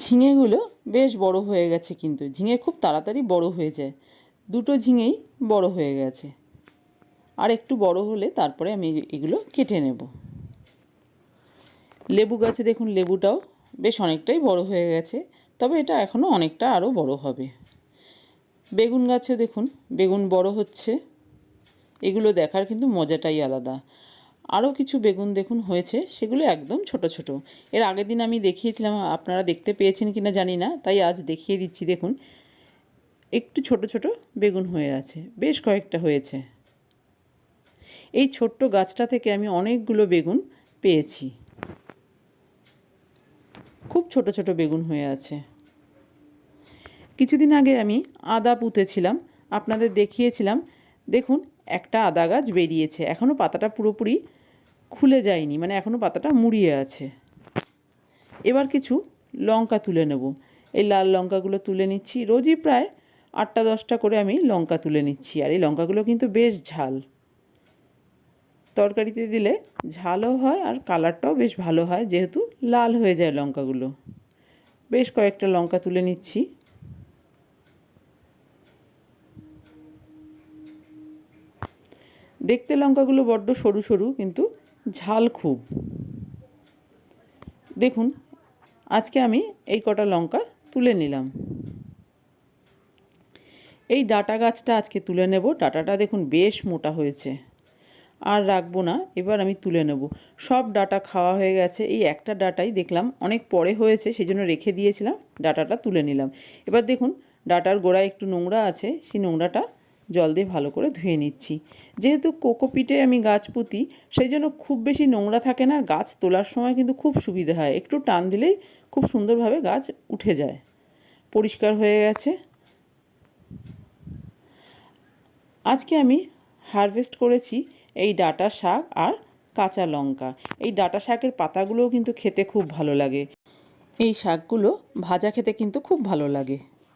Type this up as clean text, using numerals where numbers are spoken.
ঝিঙেগুলো বেশ বড় হয়ে গেছে, কিন্তু ঝিঙে খুব তাড়াতাড়ি বড় হয়ে যায়। দুটো ঝিঙেই বড় হয়ে গেছে, আর একটু বড় হলে তারপরে আমি এগুলো কেটে নেব। লেবু গাছে দেখুন, লেবুটাও বেশ অনেকটাই বড় হয়ে গেছে, তবে এটা এখনও অনেকটা আরও বড় হবে। বেগুন গাছে দেখুন, বেগুন বড় হচ্ছে। এগুলো দেখার কিন্তু মজাটাই আলাদা। আরও কিছু বেগুন দেখুন হয়েছে, সেগুলো একদম ছোট ছোট। এর আগের দিন আমি দেখিয়েছিলাম, আপনারা দেখতে পেয়েছেন কিনা জানি না, তাই আজ দেখিয়ে দিচ্ছি। দেখুন, একটু ছোট ছোট বেগুন হয়ে আছে, বেশ কয়েকটা হয়েছে। এই ছোট্ট গাছটা থেকে আমি অনেকগুলো বেগুন পেয়েছি। খুব ছোট ছোট বেগুন হয়ে আছে। কিছুদিন আগে আমি আদা পুঁতেছিলাম, আপনাদের দেখিয়েছিলাম। দেখুন, একটা আদা গাছ বেরিয়েছে, এখনও পাতাটা পুরোপুরি খুলে যায়নি, মানে এখনও পাতাটা মুড়িয়ে আছে। এবার কিছু লঙ্কা তুলে নেব। এই লাল লঙ্কাগুলো তুলে নিচ্ছি। রোজই প্রায় 8-10টা করে আমি লঙ্কা তুলে নিচ্ছি, আর এই লঙ্কাগুলো কিন্তু বেশ ঝাল। তরকারিতে দিলে ঝালও হয় আর কালারটাও বেশ ভালো হয়, যেহেতু লাল হয়ে যায় লঙ্কাগুলো। বেশ কয়েকটা লঙ্কা তুলে নিচ্ছি। দেখতে লঙ্কাগুলো বড্ড সরু সরু, কিন্তু ঝাল খুব। দেখুন, আজকে আমি এই কটা লঙ্কা তুলে নিলাম। এই ডাঁটা গাছটা আজকে তুলে নেব। ডাঁটাটা দেখুন বেশ মোটা হয়েছে, আর রাখবো না, এবার আমি তুলে নেব। সব ডাঁটা খাওয়া হয়ে গেছে, এই একটা ডাঁটাই দেখলাম অনেক পরে হয়েছে, সেই জন্য রেখে দিয়েছিলাম। ডাঁটাটা তুলে নিলাম। এবার দেখুন, ডাঁটার গোড়ায় একটু নোংরা আছে, সেই নোংরাটা জল দিয়ে ভালো করে ধুয়ে নিচ্ছি। যেহেতু কোকোপিটে আমি গাছ পুঁতি, সেই জন্য খুব বেশি নোংরা থাকে না, আর গাছ তোলার সময় কিন্তু খুব সুবিধা হয়। একটু টান দিলেই খুব সুন্দরভাবে গাছ উঠে যায়। পরিষ্কার হয়ে গেছে। আজকে আমি হারভেস্ট করেছি এই ডাঁটা শাক আর কাঁচা লঙ্কা। এই ডাঁটা শাকের পাতাগুলোও কিন্তু খেতে খুব ভালো লাগে। এই শাকগুলো ভাজা খেতে কিন্তু খুব ভালো লাগে।